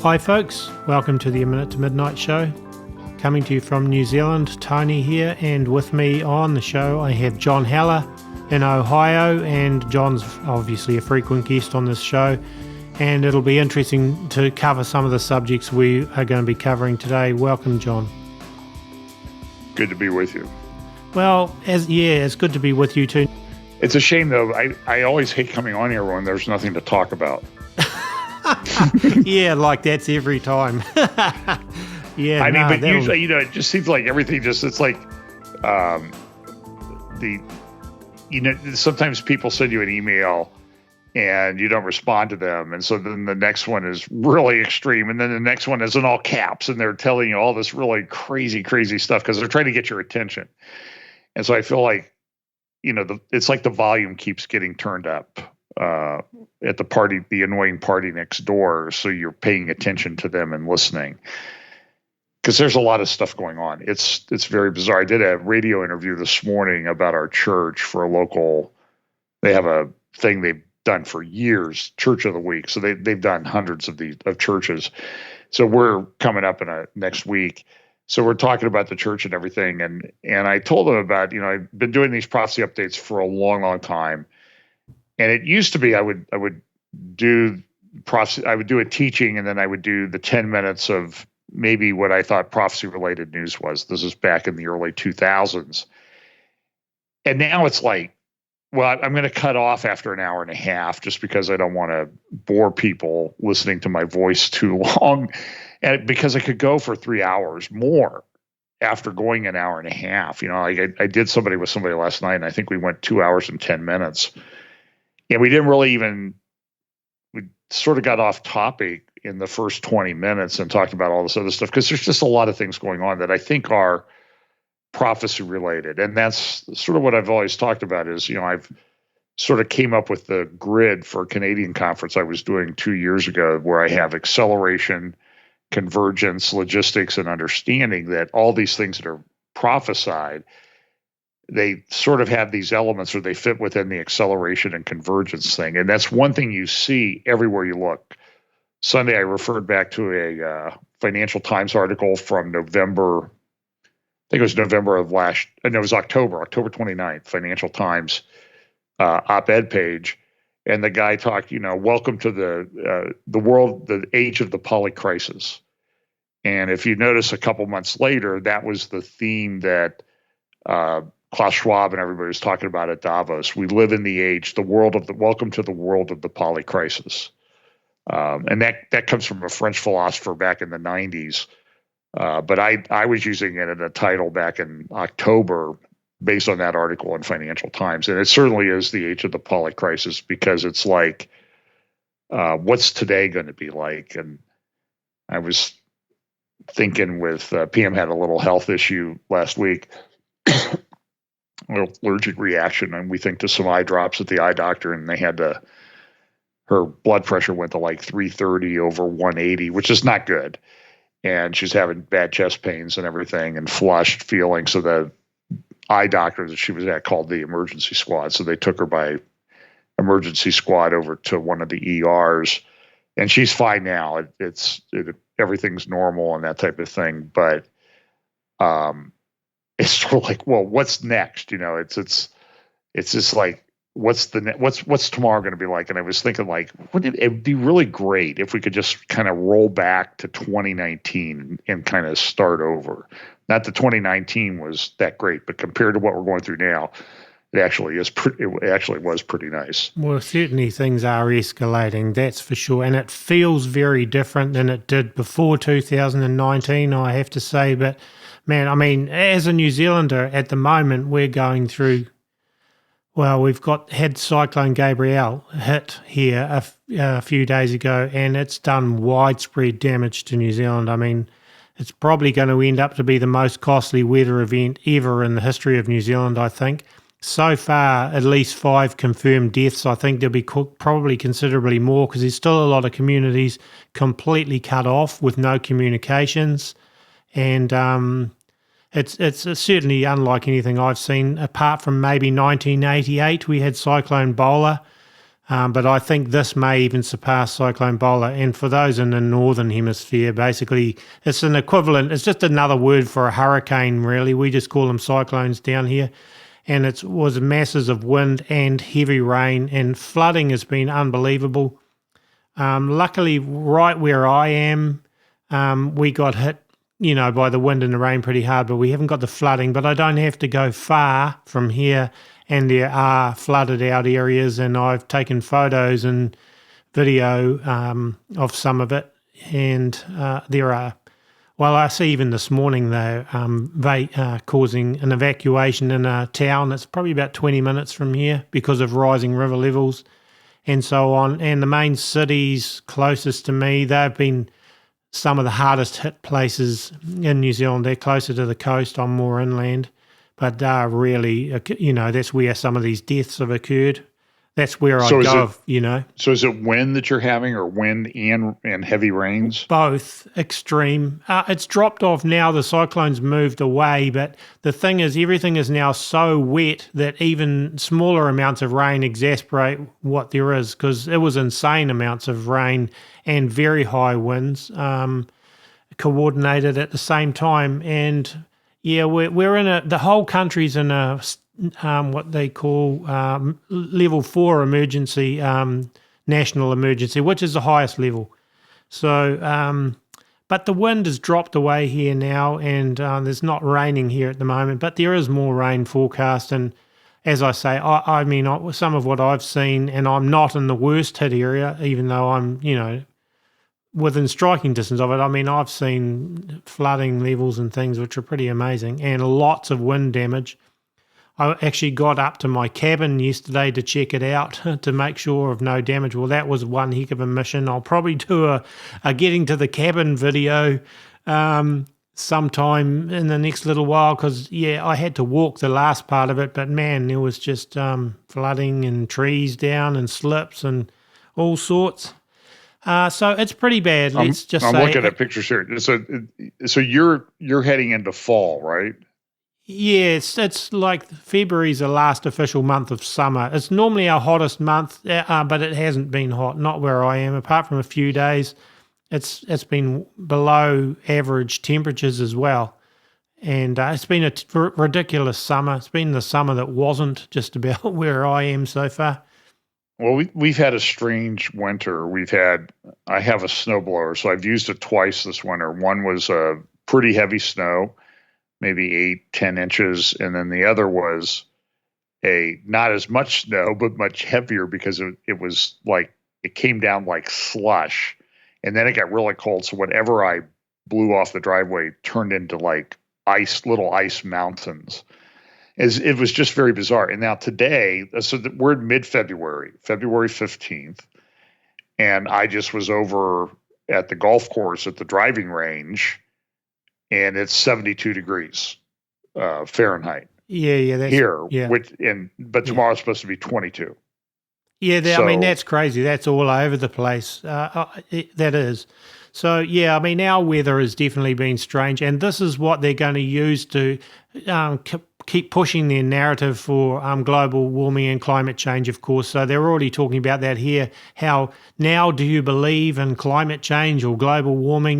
Hi folks, welcome to the A Minute to Midnight Show. Coming to you from New Zealand, Tony here, and with me on the show I have John Haller in Ohio, and John's obviously a frequent guest on this show, and it'll be interesting to cover some of the subjects we are going to be covering today. Welcome, John. Good to be with you. Well, it's good to be with you too. It's a shame though, I always hate coming on here when there's nothing to talk about. Yeah, like that's every time. Yeah, I mean, but usually, it just seems like everything it's like, sometimes people send you an email and you don't respond to them. And so then the next one is really extreme. And then the next one is in all caps and they're telling you all this really crazy, crazy stuff because they're trying to get your attention. And so I feel like, it's like the volume keeps getting turned up at the annoying party next door. So you're paying attention to them and listening. Because there's a lot of stuff going on. It's very bizarre. I did a radio interview this morning about our church for a local. They have a thing they've done for years, Church of the Week. So they've done hundreds of churches. So we're coming up next week. So we're talking about the church and everything. And I told them about, I've been doing these prophecy updates for a long, long time. And it used to be I would do prophecy. I would do a teaching, and then I would do the 10 minutes of maybe what I thought prophecy-related news was. This is back in the early 2000s. And now it's like, well, I'm going to cut off after an hour and a half just because I don't want to bore people listening to my voice too long. And because I could go for 3 hours more after going an hour and a half. I did somebody with somebody last night, and I think we went 2 hours and 10 minutes. And we didn't really we sort of got off topic in the first 20 minutes and talked about all this other stuff because there's just a lot of things going on that I think are prophecy related. And that's sort of what I've always talked about is, I've sort of came up with the grid for a Canadian conference I was doing 2 years ago where I have acceleration, convergence, logistics, and understanding that all these things that are prophesied, they sort of have these elements or they fit within the acceleration and convergence thing. And that's one thing you see everywhere you look. Sunday, I referred back to a Financial Times article from November. I think it was November of it was October 29th, Financial Times op-ed page. And the guy talked, welcome to the world, the age of the polycrisis. And if you notice a couple months later, that was the theme that Klaus Schwab and everybody was talking about at Davos. We live in the age, welcome to the world of the polycrisis. And that comes from a French philosopher back in the 90s. But I was using it in a title back in October based on that article in Financial Times. And it certainly is the age of the polycrisis because it's like, what's today going to be like? And I was thinking with PM had a little health issue last week, a little allergic reaction, and we think to some eye drops at the eye doctor, and they had her blood pressure went to like 330 over 180, which is not good. And she's having bad chest pains and everything and flushed feeling. So the eye doctor that she was at called the emergency squad. So they took her by emergency squad over to one of the ERs, and she's fine now. Everything's normal and that type of thing. But it's sort of like, well, what's next? It's just like, what's tomorrow going to be like? And I was thinking, like, it'd be really great if we could just kind of roll back to 2019 and kind of start over. Not that 2019 was that great, but compared to what we're going through now, it actually was pretty nice. Well, certainly things are escalating, that's for sure. And it feels very different than it did before 2019, I have to say. But man, I mean, as a New Zealander at the moment, we're going through, well, we've had Cyclone Gabrielle hit here a few days ago, and it's done widespread damage to New Zealand. I mean, it's probably going to end up to be the most costly weather event ever in the history of New Zealand, I think. So far, at least 5 confirmed deaths. I think there'll be probably considerably more because there's still a lot of communities completely cut off with no communications. And it's certainly unlike anything I've seen, apart from maybe 1988. We had Cyclone Bola But I think this may even surpass Cyclone Bola. And for those in the northern hemisphere, basically, it's an equivalent. It's just another word for a hurricane, really. We just call them cyclones down here. And it was masses of wind and heavy rain, and flooding has been unbelievable. Luckily, right where I am, we got hit, by the wind and the rain pretty hard, but we haven't got the flooding. But I don't have to go far from here, and there are flooded out areas, and I've taken photos and video of some of it, and there are. Well, I see even this morning they're causing an evacuation in a town that's probably about 20 minutes from here because of rising river levels and so on. And the main cities closest to me, they've been some of the hardest hit places in New Zealand. They're closer to the coast, I'm more inland. But really, that's where some of these deaths have occurred. That's where I go, So is it wind that you're having, or wind and heavy rains? Both extreme. It's dropped off now. The cyclone's moved away, but the thing is, everything is now so wet that even smaller amounts of rain exasperate what there is, because it was insane amounts of rain and very high winds coordinated at the same time. And yeah, we're the whole country's in a what they call level 4 emergency, national emergency, which is the highest level. So, but the wind has dropped away here now, and there's not raining here at the moment, but there is more rain forecast. And as I say, I mean, some of what I've seen, and I'm not in the worst hit area, even though I'm, within striking distance of it. I mean, I've seen flooding levels and things which are pretty amazing, and lots of wind damage. I actually got up to my cabin yesterday to check it out to make sure of no damage. Well, that was one heck of a mission. I'll probably do a getting to the cabin video sometime in the next little while, because, I had to walk the last part of it, but, man, there was just flooding and trees down and slips and all sorts. So it's pretty bad. I'm looking at pictures here. So you're heading into fall, right? Yeah, it's like February's the last official month of summer. It's normally our hottest month, but it hasn't been hot, not where I am, apart from a few days. It's been below average temperatures as well. And it's been a ridiculous summer. It's been the summer that wasn't just about where I am so far. Well, we've had a strange winter. I have a snowblower, so I've used it twice this winter. One was a pretty heavy snow, maybe 8-10 inches. And then the other was not as much snow, but much heavier, because it was like, it came down like slush. And then it got really cold. So whatever I blew off the driveway turned into like little ice mountains. It was just very bizarre. And now today, so we're in mid-February, February 15th. And I just was over at the golf course at the driving range, and it's 72 degrees Fahrenheit. Yeah, that's here. Yeah. But tomorrow's supposed to be 22. Yeah, I mean, that's crazy. That's all over the place. That is. So, I mean, our weather has definitely been strange, and this is what they're going to use to keep pushing their narrative for global warming and climate change, of course. So they're already talking about that here. How now do you believe in climate change or global warming,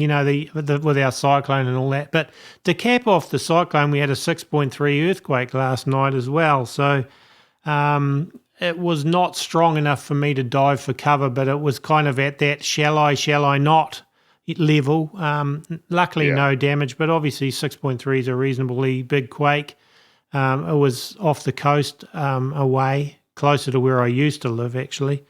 with our cyclone and all that. But to cap off the cyclone, we had a 6.3 earthquake last night as well. So it was not strong enough for me to dive for cover, but it was kind of at that shall I not level. Luckily, no damage, but obviously 6.3 is a reasonably big quake. It was off the coast away, closer to where I used to live, actually.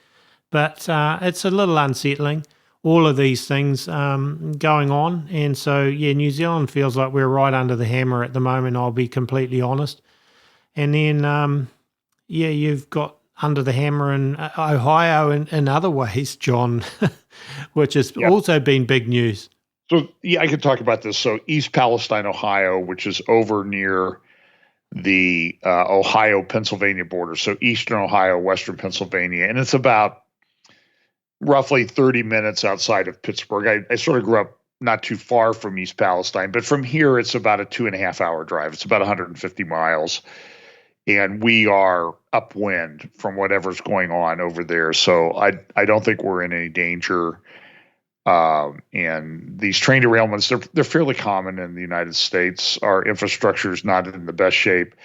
But it's a little unsettling, all of these things going on. And so, New Zealand feels like we're right under the hammer at the moment, I'll be completely honest. And then, you've got under the hammer in Ohio in other ways, John, which has also been big news. So, I could talk about this. So East Palestine, Ohio, which is over near the Ohio-Pennsylvania border. So eastern Ohio, western Pennsylvania. And it's about roughly 30 minutes outside of Pittsburgh. I sort of grew up not too far from East Palestine, but from here it's about a 2.5 hour drive. It's about 150 miles. and we are upwind from whatever's going on over there. So I don't think we're in any danger. And these train derailments, they're fairly common in the United States. Our infrastructure is not in the best shape.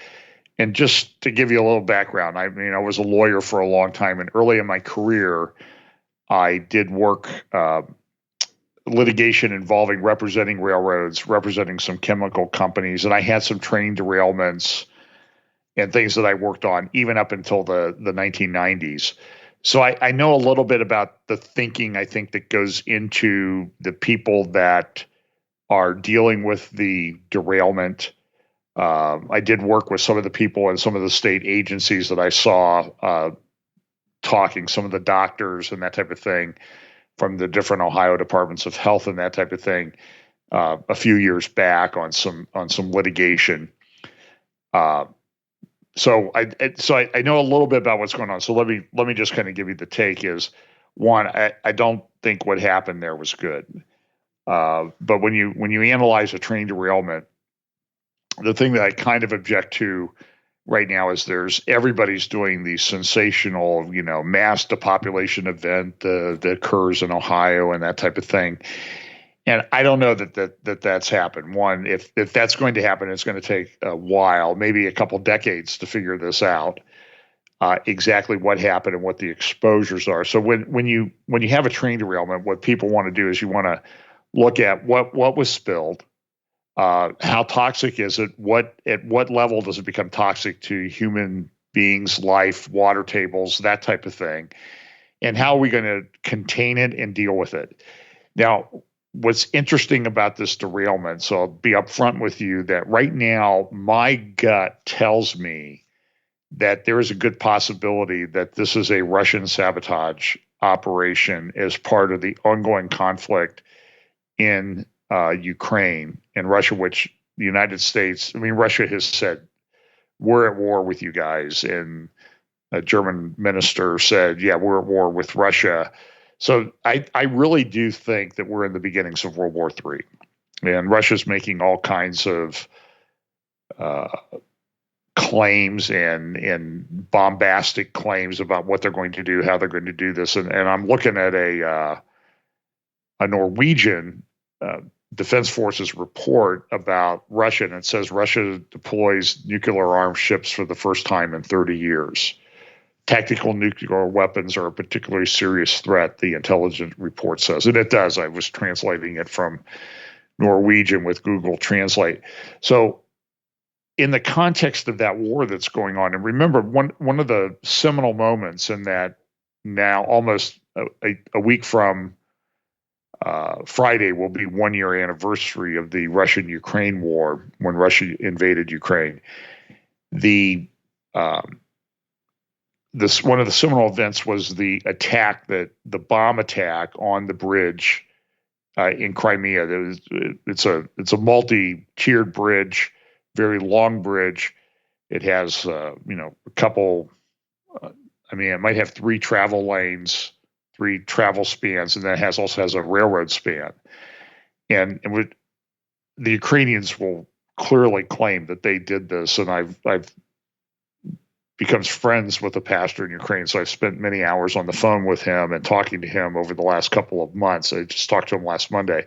And just to give you a little background, I mean, I was a lawyer for a long time, and early in my career, I did work litigation involving representing railroads, representing some chemical companies, and I had some train derailments and things that I worked on even up until the 1990s. So I know a little bit about the thinking, I think, that goes into the people that are dealing with the derailment. I did work with some of the people in some of the state agencies that I saw talking, some of the doctors and that type of thing from the different Ohio departments of health and that type of thing a few years back on some litigation. So I know a little bit about what's going on. So let me just kind of give you the take. Is one, I don't think what happened there was good. But when you analyze a train derailment, the thing that I kind of object to right now is everybody's doing the sensational, mass depopulation event that occurs in Ohio and that type of thing. And I don't know that's happened. One, if that's going to happen, it's going to take a while, maybe a couple decades to figure this out, exactly what happened and what the exposures are. So when you have a train derailment, what people want to do is you want to look at what was spilled, how toxic is it, at what level does it become toxic to human beings' life, water tables, that type of thing, and how are we going to contain it and deal with it. Now, what's interesting about this derailment, so I'll be upfront with you that right now my gut tells me that there is a good possibility that this is a Russian sabotage operation as part of the ongoing conflict in Ukraine and Russia, which the United States, Russia has said, we're at war with you guys. And a German minister said, yeah, we're at war with Russia. So I really do think that we're in the beginnings of World War III. And Russia's making all kinds of claims and bombastic claims about what they're going to do, how they're going to do this. And I'm looking at a Norwegian Defense Forces report about Russia, and it says Russia deploys nuclear armed ships for the first time in 30 years. Tactical nuclear weapons are a particularly serious threat, the intelligence report says. And it does. I was translating it from Norwegian with Google Translate. So in the context of that war that's going on, and remember, one of the seminal moments in that, now almost a week from Friday will be 1 year anniversary of the Russian-Ukraine war, when Russia invaded Ukraine. One of the seminal events was the bomb attack on the bridge in Crimea. It's a multi-tiered bridge, very long bridge. It has a couple. It might have 3 travel lanes, 3 travel spans, and then it also has a railroad span. And the Ukrainians will clearly claim that they did this, and I've becomes friends with a pastor in Ukraine. So I've spent many hours on the phone with him and talking to him over the last couple of months. I just talked to him last Monday.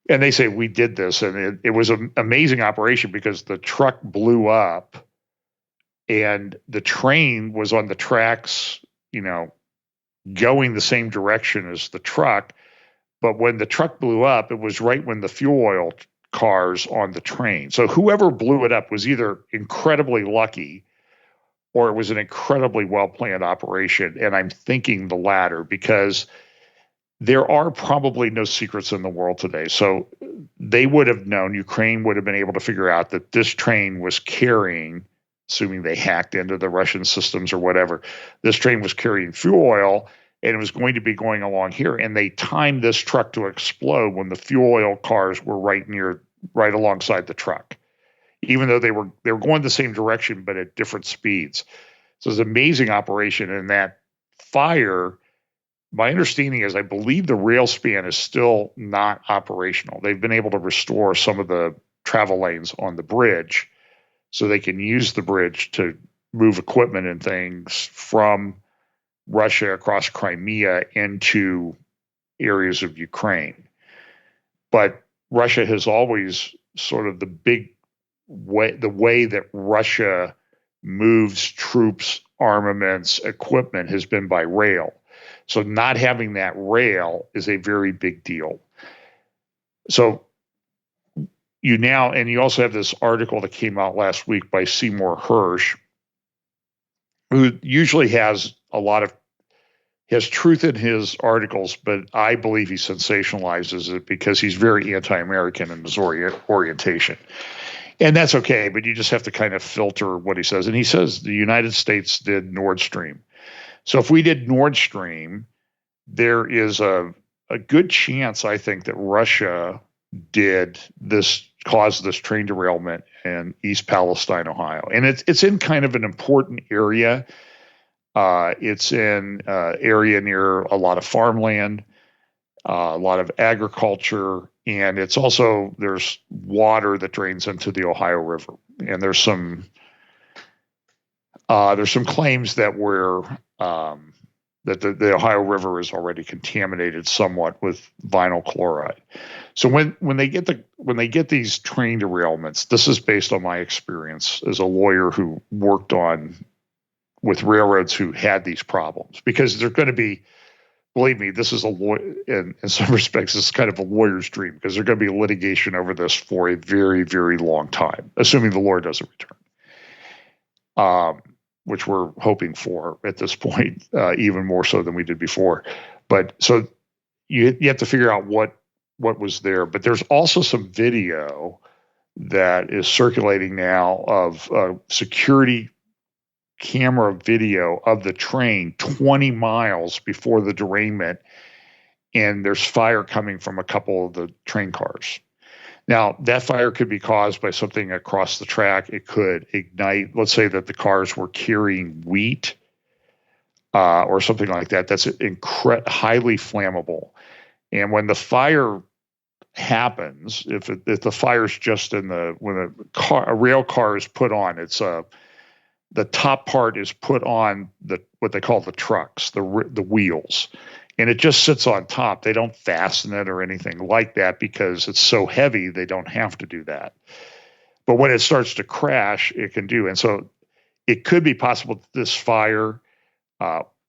And they say, we did this. And it was an amazing operation because the truck blew up and the train was on the tracks, going the same direction as the truck. But when the truck blew up, it was right when the fuel oil cars on the train. So whoever blew it up was either incredibly lucky or it was an incredibly well-planned operation. And I'm thinking the latter, because there are probably no secrets in the world today. So they would have known, Ukraine would have been able to figure out that this train was carrying, assuming they hacked into the Russian systems or whatever, this train was carrying fuel oil and it was going to be going along here. And they timed this truck to explode when the fuel oil cars were right alongside the truck, even though they were going the same direction, but at different speeds. So it's an amazing operation. And that fire, my understanding is, I believe the rail span is still not operational. They've been able to restore some of the travel lanes on the bridge, so they can use the bridge to move equipment and things from Russia across Crimea into areas of Ukraine. But Russia has always sort of the way that Russia moves troops, armaments, equipment has been by rail. So not having that rail is a very big deal. So you also have this article that came out last week by Seymour Hersh, who usually has truth in his articles, but I believe he sensationalizes it because he's very anti-American in his orientation. And that's okay, but you just have to kind of filter what he says. And he says the United States did Nord Stream. So if we did Nord Stream, there is a good chance, I think, that Russia caused this train derailment in East Palestine, Ohio. And it's in kind of an important area. It's in area near a lot of farmland, a lot of agriculture, and there's water that drains into the Ohio River. And there's some claims that that the Ohio River is already contaminated somewhat with vinyl chloride. So when they get these train derailments, this is based on my experience as a lawyer who worked with railroads who had these problems, because they're going to be, believe me, this is in some respects, this is kind of a lawyer's dream, because there's going to be litigation over this for a very, very long time, assuming the lawyer doesn't return, which we're hoping for at this point, even more so than we did before. But so you have to figure out what was there. But there's also some video that is circulating now of security camera video of the train 20 miles before the derailment, and there's fire coming from a couple of the train cars. Now, that fire could be caused by something across the track. It could ignite. Let's say that the cars were carrying wheat or something like that. That's highly flammable. And when the fire happens, if the fire's just when a rail car is put on, the top part is put on what they call the trucks, the wheels, and it just sits on top. They don't fasten it or anything like that because it's so heavy. They don't have to do that. But when it starts to crash, it can do. And so it could be possible that this fire,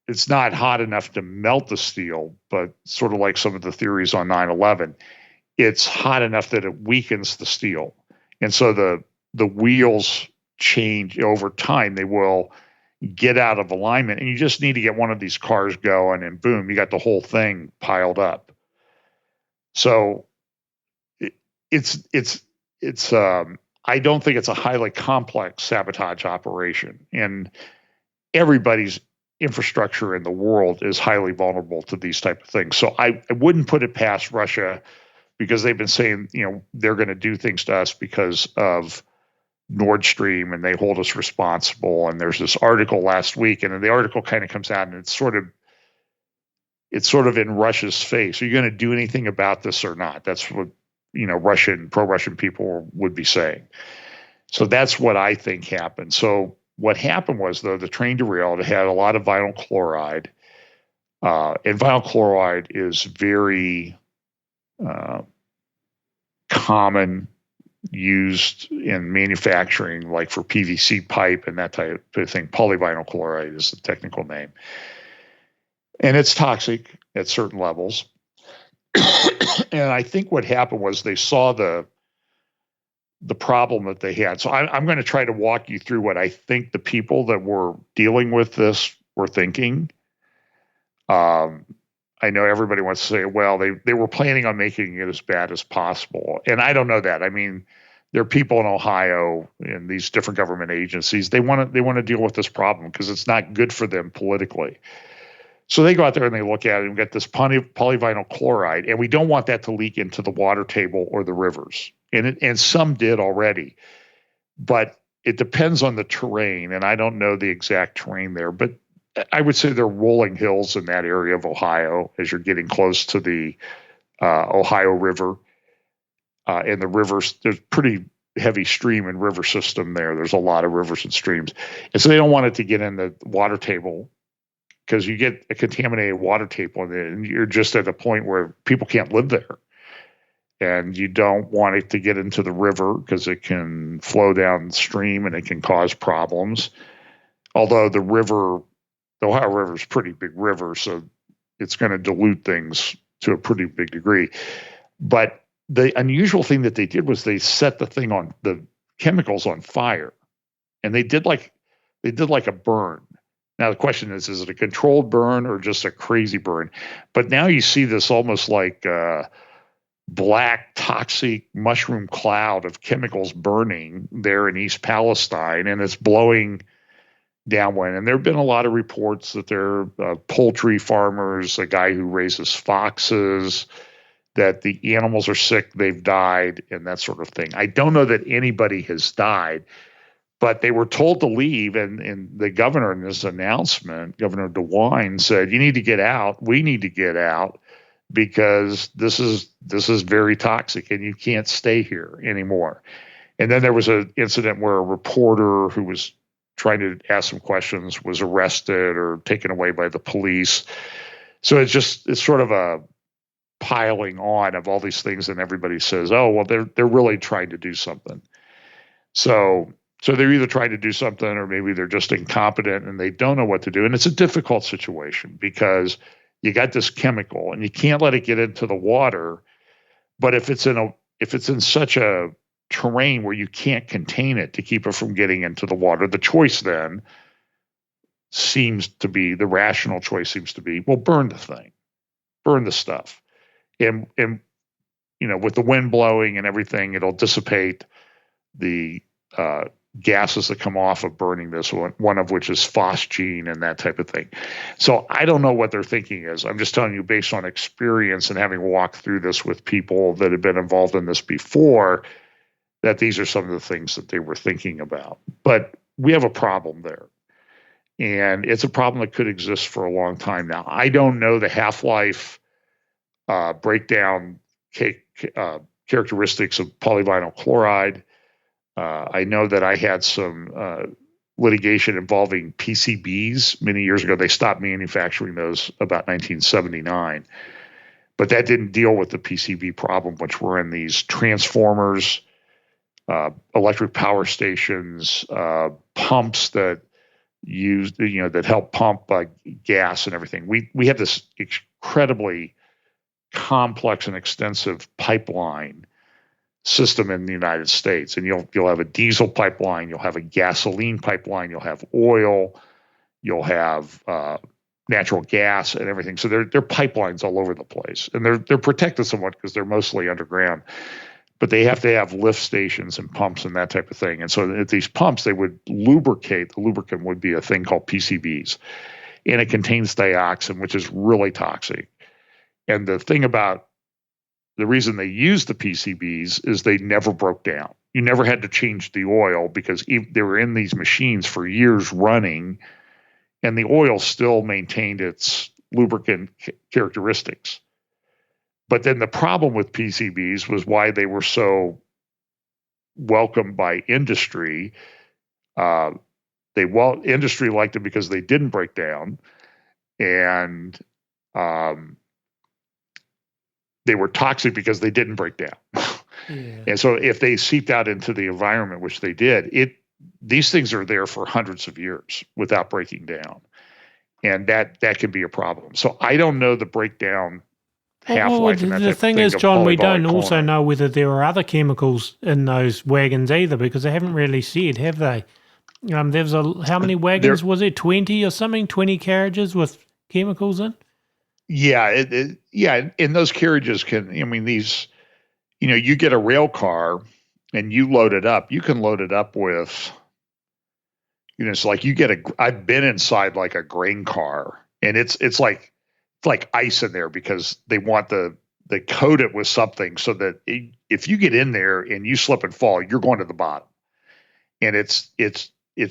it's not hot enough to melt the steel, but sort of like some of the theories on 9/11, it's hot enough that it weakens the steel. And so the wheels change over time. They will get out of alignment, and you just need to get one of these cars going, and boom, you got the whole thing piled up. So I don't think it's a highly complex sabotage operation, and everybody's infrastructure in the world is highly vulnerable to these type of things. So I wouldn't put it past Russia, because they've been saying, they're going to do things to us because of Nord Stream, and they hold us responsible. And there's this article last week, and then the article kind of comes out, and it's sort of in Russia's face. Are you going to do anything about this or not? That's what pro-Russian people would be saying. So that's what I think happened. So what happened was, though, the train derailed. It had a lot of vinyl chloride, and vinyl chloride is very common, used in manufacturing, like for PVC pipe and that type of thing. Polyvinyl chloride is the technical name. And it's toxic at certain levels. And I think what happened was they saw the problem that they had. So I'm going to try to walk you through what I think the people that were dealing with this were thinking. I know everybody wants to say, well, they were planning on making it as bad as possible. And I don't know that. I mean, there are people in Ohio and these different government agencies. They want to deal with this problem because it's not good for them politically. So they go out there and they look at it and get this polyvinyl chloride, and we don't want that to leak into the water table or the rivers. And some did already, but it depends on the terrain. And I don't know the exact terrain there, but I would say there are rolling hills in that area of Ohio as you're getting close to the Ohio River. And the rivers, there's pretty heavy stream and river system there. There's a lot of rivers and streams. And so they don't want it to get in the water table, because you get a contaminated water table and you're just at a point where people can't live there. And you don't want it to get into the river because it can flow downstream and it can cause problems. Although the Ohio River is a pretty big river, so it's going to dilute things to a pretty big degree. But the unusual thing that they did was they set the chemicals on fire, and they did like a burn. Now the question is it a controlled burn or just a crazy burn? But now you see this almost like black toxic mushroom cloud of chemicals burning there in East Palestine, and it's blowing downwind. And there have been a lot of reports that there are poultry farmers, a guy who raises foxes, that the animals are sick, they've died, and that sort of thing. I don't know that anybody has died, but they were told to leave. And the governor in this announcement, Governor DeWine, said, you need to get out. We need to get out because this is very toxic and you can't stay here anymore. And then there was an incident where a reporter who was trying to ask some questions was arrested or taken away by the police. So it's sort of a piling on of all these things, and everybody says, oh, well, they're really trying to do something. So they're either trying to do something or maybe they're just incompetent and they don't know what to do. And it's a difficult situation because you got this chemical and you can't let it get into the water. But if it's in such a terrain where you can't contain it to keep it from getting into the water, the choice then the rational choice seems to be, well, burn the thing, burn the stuff. And with the wind blowing and everything, it'll dissipate the gases that come off of burning this one of which is phosgene and that type of thing. So I don't know what their thinking is. I'm just telling you based on experience and having walked through this with people that have been involved in this before, that these are some of the things that they were thinking about. But we have a problem there. And it's a problem that could exist for a long time now. I don't know the half-life breakdown characteristics of polyvinyl chloride. I know that I had some litigation involving PCBs many years ago. They stopped manufacturing those about 1979. But that didn't deal with the PCB problem, which were in these transformers, electric power stations, pumps that that help pump gas and everything. We have this incredibly complex and extensive pipeline system in the United States, and you'll have a diesel pipeline, you'll have a gasoline pipeline, you'll have oil, you'll have natural gas and everything. So they're pipelines all over the place, and they're protected somewhat because they're mostly underground. But they have to have lift stations and pumps and that type of thing. And so at these pumps, they would lubricate. The lubricant would be a thing called PCBs, and it contains dioxin, which is really toxic. And the reason they used the PCBs is they never broke down. You never had to change the oil because they were in these machines for years running, and the oil still maintained its lubricant characteristics. But then the problem with PCBs was why they were so welcomed by industry. Industry liked them because they didn't break down, and they were toxic because they didn't break down. Yeah. And so if they seeped out into the environment, which they did, these things are there for hundreds of years without breaking down. And that can be a problem. So I don't know the breakdown half-life. The thing is, John, we don't also know whether there are other chemicals in those wagons either, because they haven't really said, have they? There's how many wagons was it? 20 or something? 20 carriages with chemicals in? Yeah, and those carriages these, you get a rail car and you load it up. You can load it up with, it's like I've been inside like a grain car, and it's like ice in there because they want they coat it with something so that if you get in there and you slip and fall, you're going to the bottom. And it's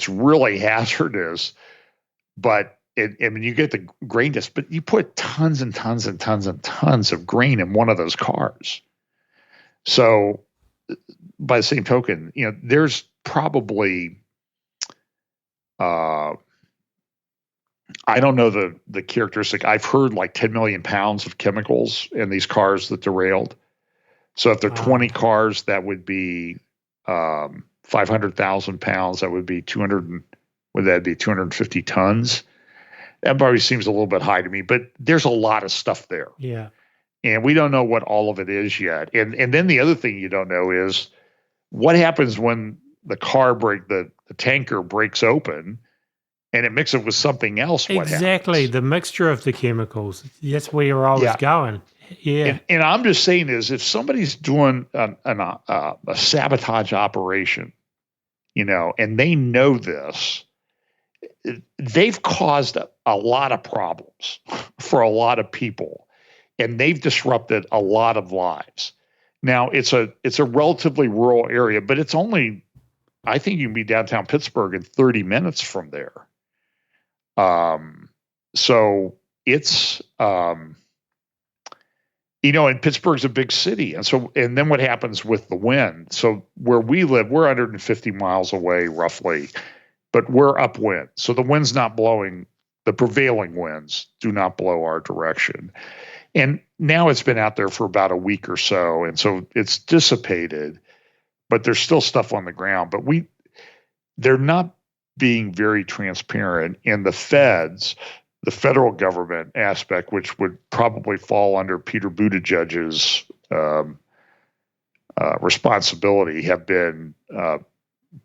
really hazardous, but you get the grain dust, but you put tons and tons and tons and tons of grain in one of those cars. So by the same token, there's probably, I don't know the characteristic. I've heard like 10 million pounds of chemicals in these cars that derailed. So if they're 20 cars, that would be 500,000 pounds. That would be 250 tons? That probably seems a little bit high to me, but there's a lot of stuff there. Yeah. And we don't know what all of it is yet. And then the other thing you don't know is what happens when the tanker breaks open and it mixes it with something else. Exactly. The mixture of the chemicals. That's where I was going. Yeah. And I'm just saying is if somebody's doing a sabotage operation, and they know this, they've caused a lot of problems for a lot of people, and they've disrupted a lot of lives. Now it's a relatively rural area, but it's only, I think you can be downtown Pittsburgh in 30 minutes from there. So it's, and Pittsburgh's a big city. And then what happens with the wind? So where we live, we're 150 miles away roughly, but we're upwind. So the wind's not blowing, the prevailing winds do not blow our direction. And now it's been out there for about a week or so. And so it's dissipated, but there's still stuff on the ground. But they're not being very transparent. And the feds, the federal government aspect, which would probably fall under Peter Buttigieg's responsibility, have been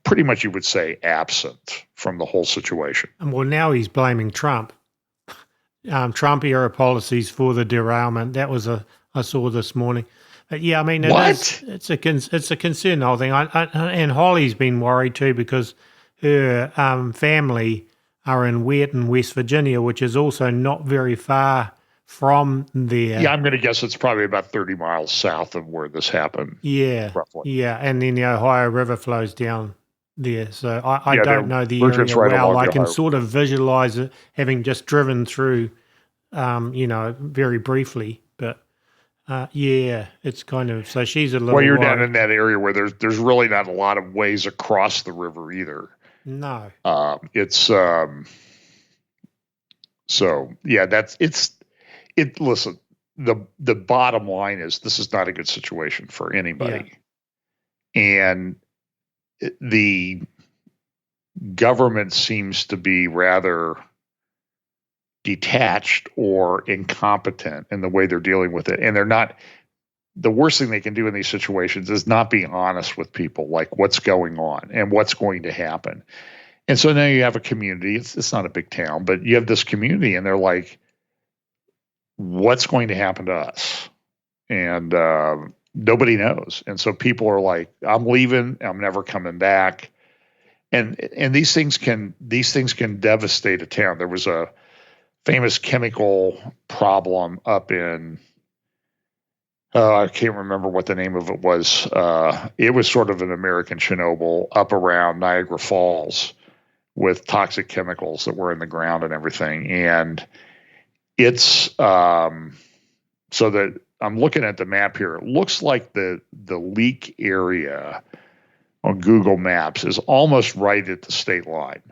pretty much, you would say, absent from the whole situation. Well, now he's blaming Trump. Trump era policies for the derailment. That was I saw this morning. But yeah, I mean, it's a concern, the whole thing. And Holly's been worried too because her family are in Weirton, West Virginia, which is also not very far from there. Yeah, I'm going to guess it's probably about 30 miles south of where this happened. Yeah, roughly. Yeah, and then the Ohio River flows down there. So I don't know the area right well. I can Ohio. sort of visualize it, having just driven through, very briefly. But yeah, it's kind of, so she's a little. Well, you're worried. down in that area where there's really not a lot of ways across the river either. No. It's so yeah, listen, the bottom line is this is not a good situation for anybody. Yeah. And the government seems to be rather detached or incompetent in the way they're dealing with it. And they're not, the worst thing they can do in these situations is not be honest with people, like what's going on and what's going to happen. And so now you have a community, it's not a big town, but you have this community and they're like, what's going to happen to us? And nobody knows. And so people are like, I'm leaving, I'm never coming back. And these things can devastate a town. There was a famous chemical problem up in, I can't remember what the name of it was. It was sort of an American Chernobyl up around Niagara Falls with toxic chemicals that were in the ground and everything. And it's so that I'm looking at the map here. It looks like the leak area on Google Maps is almost right at the state line.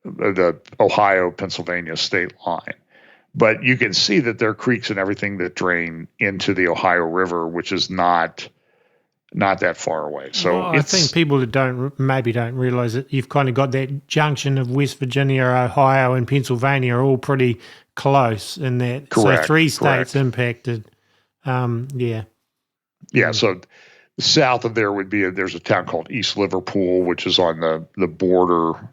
The Ohio-Pennsylvania state line. But you can see that there are creeks and everything that drain into the Ohio River, which is not that far away. So I think people that don't realize that you've kind of got that junction of West Virginia, Ohio, and Pennsylvania are all pretty close in that. Correct, so 3 states impacted. Yeah. Yeah. So south of there there's a town called East Liverpool, which is on the border,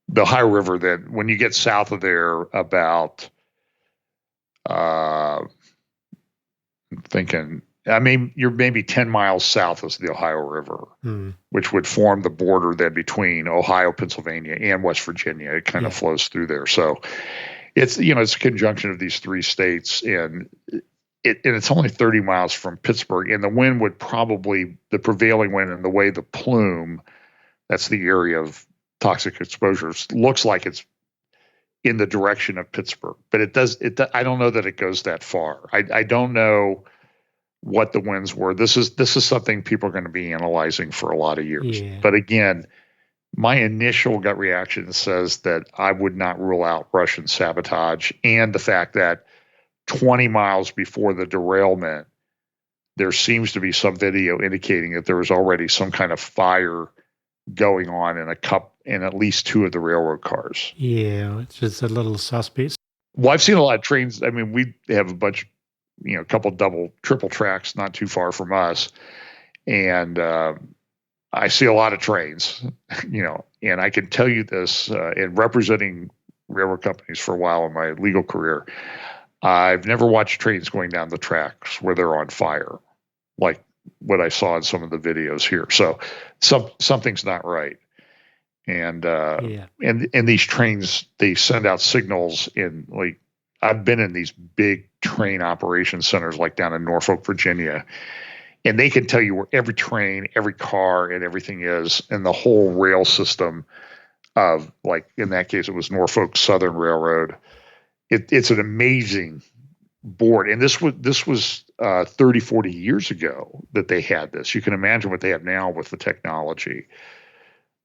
the Ohio River. That when you get south of there, about I'm thinking, you're maybe 10 miles south of the Ohio River, which would form the border then between Ohio, Pennsylvania, and West Virginia. It kind of flows through there. So it's a conjunction of these 3 states, and it's only 30 miles from Pittsburgh. And the wind would probably, the prevailing wind and the way the plume, that's the area of toxic exposures, looks like it's in the direction of Pittsburgh. But I don't know that it goes that far. I don't know what the winds were. This is something people are going to be analyzing for a lot of years. Yeah. But again, my initial gut reaction says that I would not rule out Russian sabotage, and the fact that 20 miles before the derailment, there seems to be some video indicating that there was already some kind of fire going on in at least two of the railroad cars. Yeah, it's just a little suspect. Well, I've seen a lot of trains. I mean, we have a bunch, a couple double, triple tracks not too far from us, and I see a lot of trains, and I can tell you this, in representing railroad companies for a while in my legal career, I've never watched trains going down the tracks where they're on fire, like what I saw in some of the videos here. So something's not right. And and these trains, they send out signals I've been in these big train operation centers like down in Norfolk, Virginia, and they can tell you where every train, every car, and everything is, and the whole rail system of, like, in that case, it was Norfolk Southern Railroad. It's an amazing board. And this was 30, 40 years ago that they had this. You can imagine what they have now with the technology.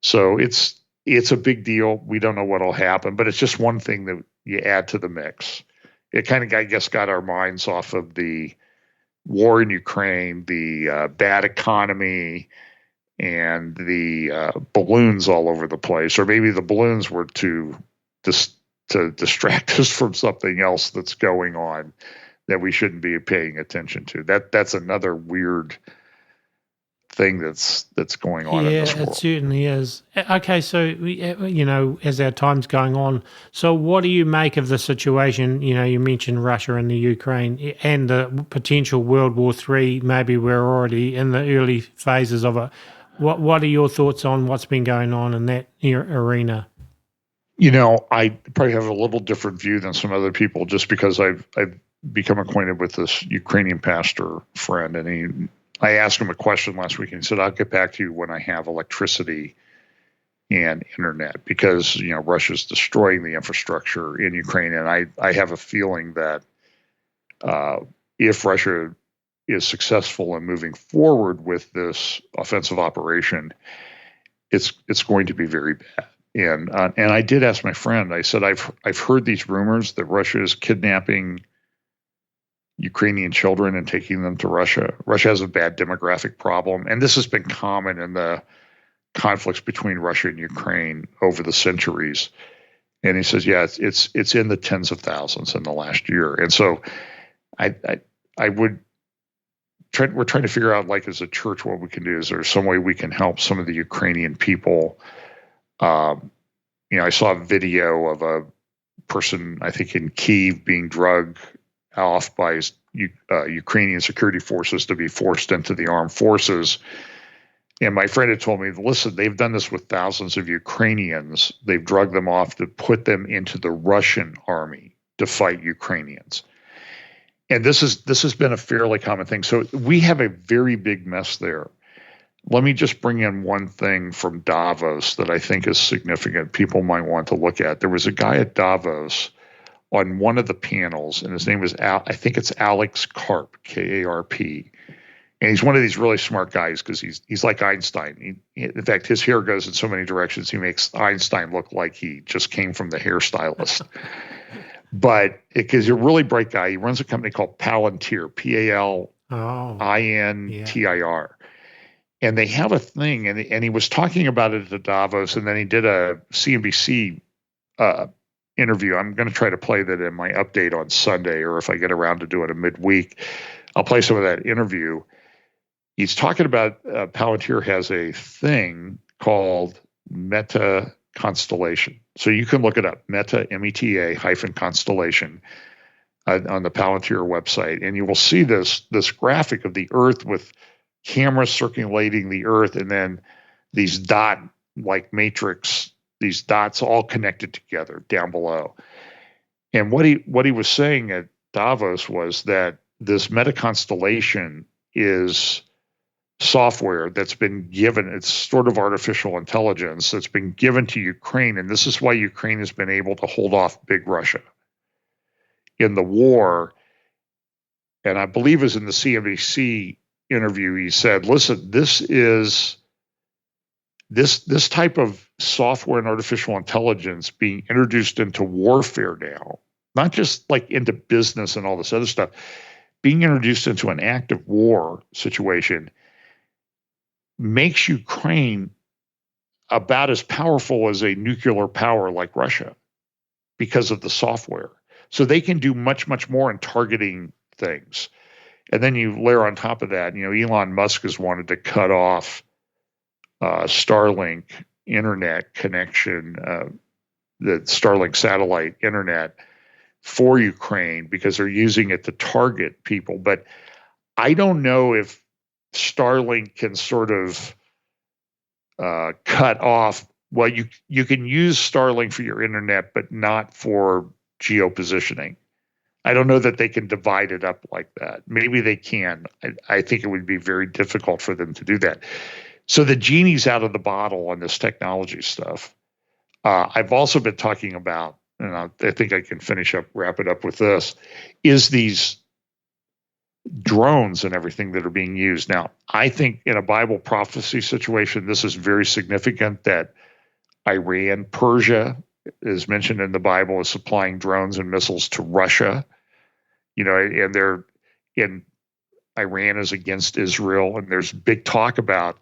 So it's a big deal. We don't know what'll happen, but it's just one thing that you add to the mix. It kind of, I guess, got our minds off of the war in Ukraine, the bad economy, and the balloons all over the place. Or maybe the balloons were to distract us from something else that's going on that we shouldn't be paying attention to. That's another weird thing that's going on in this world. Yeah, it certainly is. Okay, so as our time's going on, so what do you make of the situation? You mentioned Russia and the Ukraine and the potential World War III. Maybe we're already in the early phases of it. What are your thoughts on what's been going on in that arena? I probably have a little different view than some other people, just because I've become acquainted with this Ukrainian pastor friend, and I asked him a question last week, and he said, "I'll get back to you when I have electricity and internet," because Russia's destroying the infrastructure in Ukraine, and I have a feeling that if Russia is successful in moving forward with this offensive operation, it's going to be very bad. And I did ask my friend. I said, I've heard these rumors that Russia is kidnapping Ukrainian children and taking them to Russia. Russia has a bad demographic problem, and this has been common in the conflicts between Russia and Ukraine over the centuries. And he says, yeah, it's in the tens of thousands in the last year. And so we're trying to figure out, like, as a church, what we can do. Is there some way we can help some of the Ukrainian people? I saw a video of a person, I think in Kyiv, being drugged off by Ukrainian security forces to be forced into the armed forces. And my friend had told me, listen, they've done this with thousands of Ukrainians. They've drugged them off to put them into the Russian army to fight Ukrainians. And this has been a fairly common thing. So we have a very big mess there. Let me just bring in one thing from Davos that I think is significant. People might want to look at. There was a guy at Davos on one of the panels, and his name was I think it's Alex Karp, K-A-R-P. And he's one of these really smart guys, because he's like Einstein. In fact, his hair goes in so many directions, he makes Einstein look like he just came from the hairstylist. But he's a really bright guy. He runs a company called Palantir, Palintir. And they have a thing, and he was talking about it at Davos, and then he did a CNBC interview. I'm going to try to play that in my update on Sunday, or if I get around to doing it midweek, I'll play some of that interview. He's talking about Palantir has a thing called Meta Constellation. So you can look it up, Meta, M-E-T-A -constellation on the Palantir website, and you will see this graphic of the Earth with cameras circulating the Earth, and then these dot-like matrix, these dots all connected together down below. And what he was saying at Davos was that this Meta Constellation is software that's been given, it's sort of artificial intelligence that's been given to Ukraine, and this is why Ukraine has been able to hold off big Russia in the war. and I believe it was in the CNBC interview, he said, listen, this type of software and artificial intelligence being introduced into warfare now, not just like into business and all this other stuff, being introduced into an active war situation makes Ukraine about as powerful as a nuclear power like Russia because of the software. So they can do much, much more in targeting things. And then you layer on top of that, Elon Musk has wanted to cut off Starlink internet connection, the Starlink satellite internet for Ukraine because they're using it to target people. But I don't know if Starlink can sort of cut off. Well, you can use Starlink for your internet, but not for geopositioning. I don't know that they can divide it up like that. Maybe they can. I think it would be very difficult for them to do that. So the genie's out of the bottle on this technology stuff. I've also been talking about, and I think I can wrap it up with this, is these drones and everything that are being used. Now, I think in a Bible prophecy situation, this is very significant that Iran, Persia is mentioned in the Bible as supplying drones and missiles to Russia. And Iran is against Israel, and there's big talk about,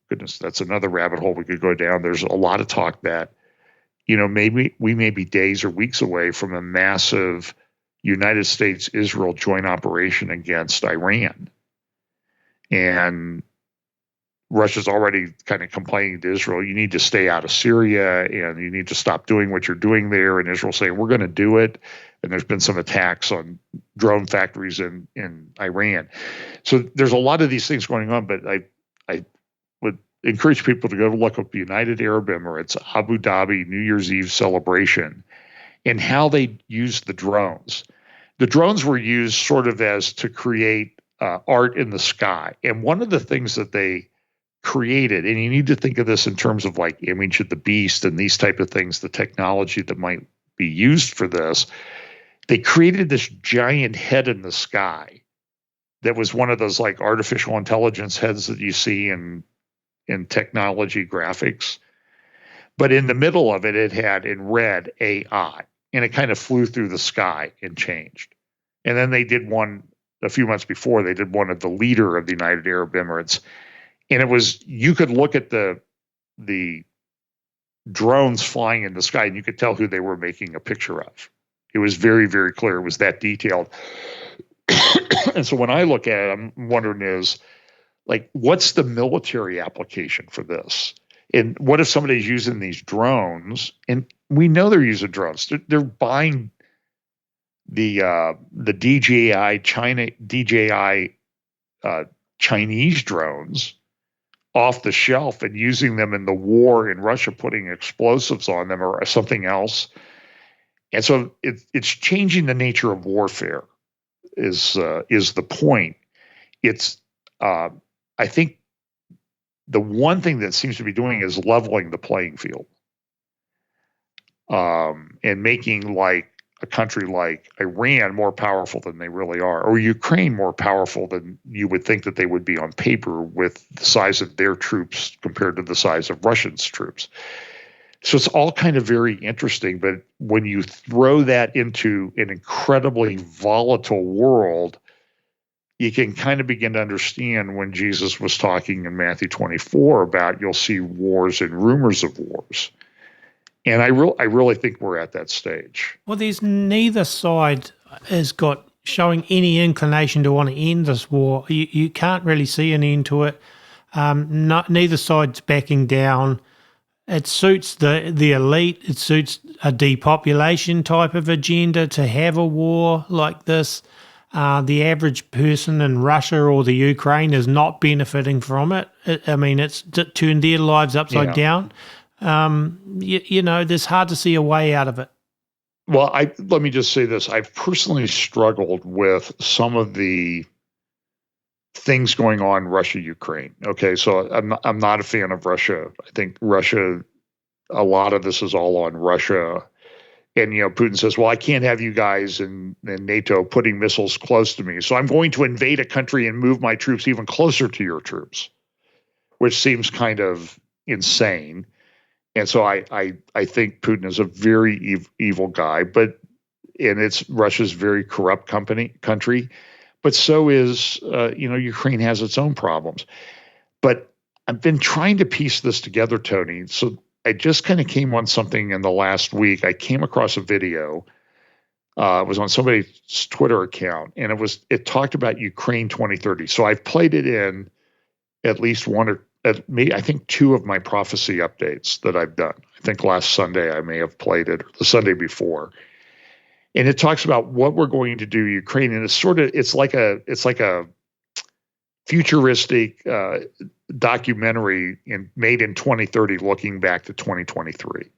goodness, that's another rabbit hole we could go down. There's a lot of talk that, maybe we may be days or weeks away from a massive United States-Israel joint operation against Iran. And Russia's already kind of complaining to Israel, you need to stay out of Syria and you need to stop doing what you're doing there. And Israel saying, we're going to do it. And there's been some attacks on drone factories in Iran. So there's a lot of these things going on, but I would encourage people to go look up the United Arab Emirates, Abu Dhabi New Year's Eve celebration, and how they used the drones. The drones were used sort of as to create art in the sky. And one of the things that they created, and you need to think of this in terms of like Image of the Beast and these type of things, the technology that might be used for this, they created this giant head in the sky that was one of those like artificial intelligence heads that you see in technology graphics. But in the middle of it, it had in red AI, and it kind of flew through the sky and changed. And then they did one a few months before, they did one of the leader of the United Arab Emirates. And it was, you could look at the drones flying in the sky and you could tell who they were making a picture of. It was very, very clear. It was that detailed. And so when I look at it, I'm wondering is like, what's the military application for this? And what if somebody's using these drones? And we know they're using drones. They're buying the DJI Chinese drones off the shelf and using them in the war in Russia, putting explosives on them or something else. And so it's changing the nature of warfare is the point. It's I think the one thing that seems to be doing is leveling the playing field, and making like a country like Iran more powerful than they really are, or Ukraine more powerful than you would think that they would be on paper with the size of their troops compared to the size of Russia's troops. So it's all kind of very interesting. But when you throw that into an incredibly volatile world, you can kind of begin to understand when Jesus was talking in Matthew 24 about you'll see wars and rumors of wars. And I really think we're at that stage. Well, there's neither side has got showing any inclination to want to end this war. You can't really see an end to it. Neither side's backing down. It suits the elite. It suits a depopulation type of agenda to have a war like this. The average person in Russia or the Ukraine is not benefiting from it. It's turned their lives upside down. There's hard to see a way out of it. Well, let me just say this. I've personally struggled with some of the things going on in Russia, Ukraine. Okay, so I'm not a fan of Russia. I think Russia, a lot of this is all on Russia And, Putin says, well, I can't have you guys in NATO putting missiles close to me. So I'm going to invade a country and move my troops even closer to your troops, which seems kind of insane. And so I think Putin is a very evil guy, and it's Russia's very corrupt country, but so is, Ukraine has its own problems. But I've been trying to piece this together, Tony. So I just kind of came on something in the last week. I came across a video. It was on somebody's Twitter account, and it talked about Ukraine 2030. So I've played it in at least I think two of my prophecy updates that I've done. I think last Sunday I may have played it, or the Sunday before. And it talks about what we're going to do Ukraine, and it's like a futuristic documentary made in 2030, looking back to 2023,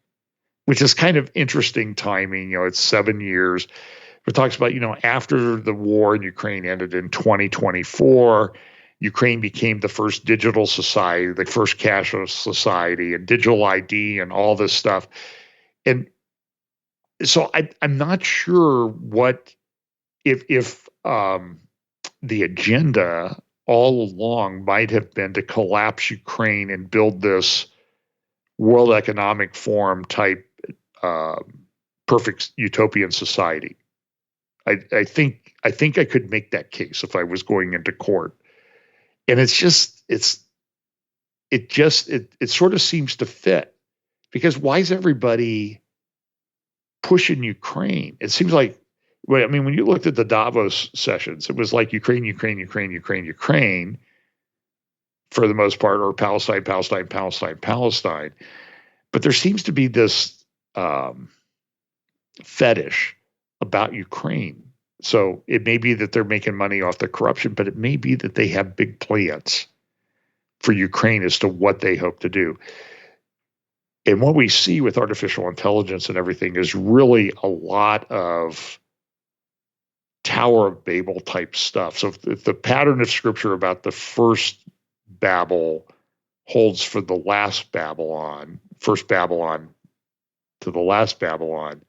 which is kind of interesting timing. It's 7 years. It talks about, after the war in Ukraine ended in 2024, Ukraine became the first digital society, the first cashless society, and digital ID and all this stuff. And so I'm not sure if the agenda all along might have been to collapse Ukraine and build this World Economic Forum type perfect utopian society. I think I could make that case if I was going into court. And it sort of seems to fit, because why is everybody pushing Ukraine? It seems like, when you looked at the Davos sessions, it was like Ukraine for the most part, or Palestine. But there seems to be this fetish about Ukraine. So it may be that they're making money off the corruption, but it may be that they have big plans for Ukraine as to what they hope to do. And what we see with artificial intelligence and everything is really a lot of Tower of Babel type stuff. So if the pattern of scripture about the first Babel holds for the last Babylon, first Babylon to the last Babylon,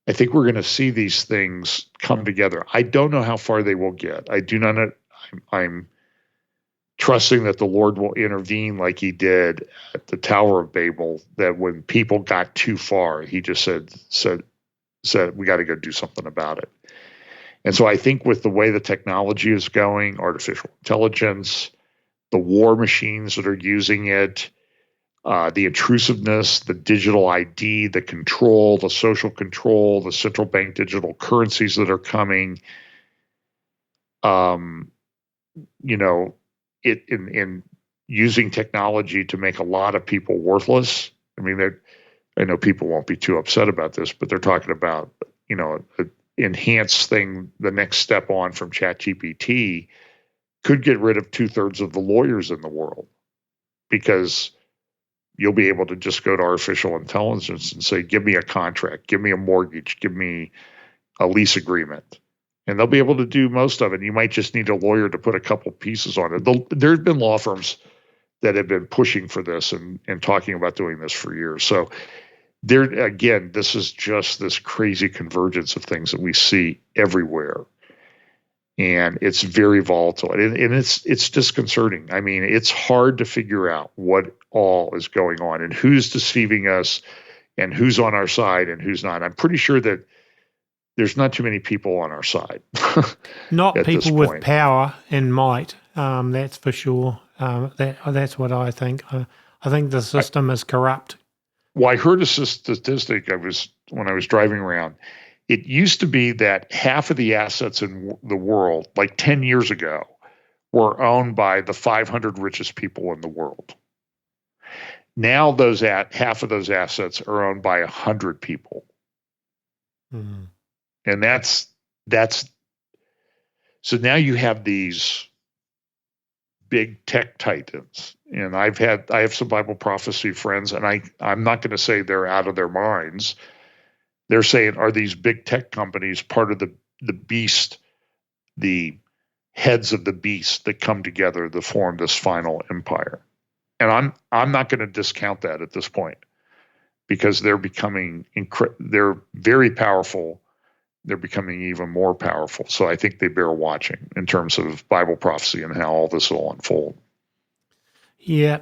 I think we're going to see these things come together. I don't know how far they will get. I do not know. I'm trusting that the Lord will intervene like he did at the Tower of Babel, that when people got too far, he just said, we got to go do something about it. And so I think with the way the technology is going, artificial intelligence, the war machines that are using it, the intrusiveness, the digital ID, the control, the social control, the central bank digital currencies that are coming, in using technology to make a lot of people worthless. I know people won't be too upset about this, but they're talking about, an enhanced thing, the next step on from ChatGPT could get rid of 2/3 of the lawyers in the world, because you'll be able to just go to artificial intelligence and say, give me a contract, give me a mortgage, give me a lease agreement. And they'll be able to do most of it. You might just need a lawyer to put a couple pieces on it. There's been law firms that have been pushing for this and talking about doing this for years. So this is just this crazy convergence of things that we see everywhere. And it's very volatile, and it's disconcerting. It's hard to figure out what all is going on and who's deceiving us and who's on our side and who's not. I'm pretty sure that there's not too many people on our side. Not people with power and might, that's for sure. That's what I think. I think the system is corrupt. Well, I heard a statistic when I was driving around. It used to be that half of the assets in the world, like 10 years ago, were owned by the 500 richest people in the world. Now half of those assets are owned by 100 people. Mm-hmm. And that's so now you have these big tech titans. And I have some Bible prophecy friends, and I'm not going to say they're out of their minds. They're saying, are these big tech companies part of the beast, the heads of the beast that come together to form this final empire? And I'm not going to discount that at this point, because they're becoming they're very powerful. They're becoming even more powerful. So I think they bear watching in terms of Bible prophecy and how all this will unfold. Yeah,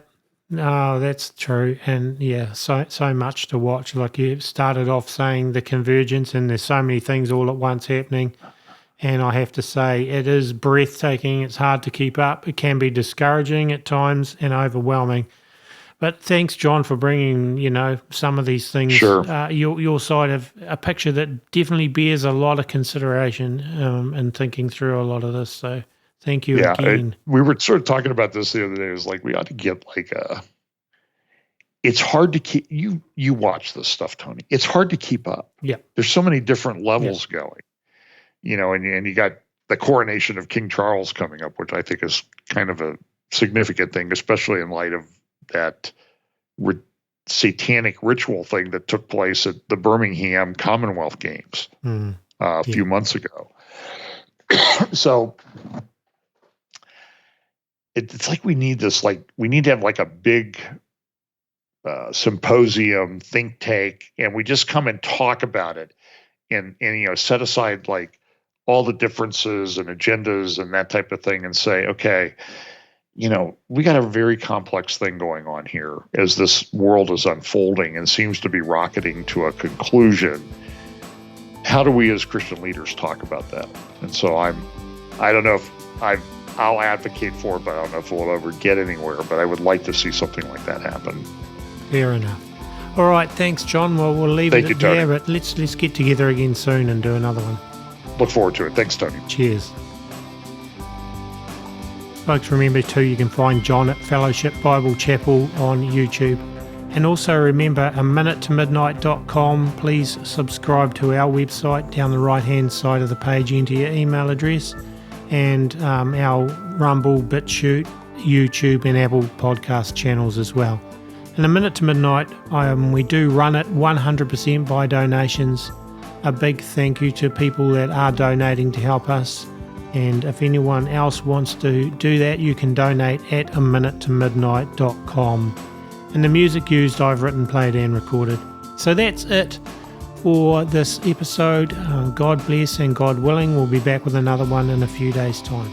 no, that's true. And yeah, so much to watch. Like you started off saying the convergence, and there's so many things all at once happening. And I have to say, it is breathtaking. It's hard to keep up. It can be discouraging at times and overwhelming. But thanks, John, for bringing, some of these things, Sure. Your side of a picture that definitely bears a lot of consideration in thinking through a lot of this. So thank you again. We were sort of talking about this the other day. It was like, we ought to get it's hard to keep, you watch this stuff, Tony. It's hard to keep up. Yeah. There's so many different levels going, and you got the coronation of King Charles coming up, which I think is kind of a significant thing, especially in light of that satanic ritual thing that took place at the Birmingham Commonwealth Games a few months ago. So it's like we need this, we need to have a big symposium, think tank, and we just come and talk about it and set aside all the differences and agendas and that type of thing and say, okay, we got a very complex thing going on here as this world is unfolding and seems to be rocketing to a conclusion. How do we as Christian leaders talk about that? And so I don't know if I'll advocate for it, but I don't know if we'll ever get anywhere, but I would like to see something like that happen. Fair enough. All right. Thanks, John. Well, we'll leave it at there, but let's get together again soon and do another one. Look forward to it. Thanks, Tony. Cheers. Folks, remember too, you can find John at Fellowship Bible Chapel on YouTube. And also remember, minutetomidnight.com. Please subscribe to our website. Down the right-hand side of the page, enter your email address. And our Rumble, BitChute, YouTube and Apple podcast channels as well. And A Minute to Midnight, we do run it 100% by donations. A big thank you to people that are donating to help us. And if anyone else wants to do that, you can donate at aminutemidnight.com. And the music used, I've written, played and recorded. So that's it for this episode. God bless, and God willing, we'll be back with another one in a few days' time.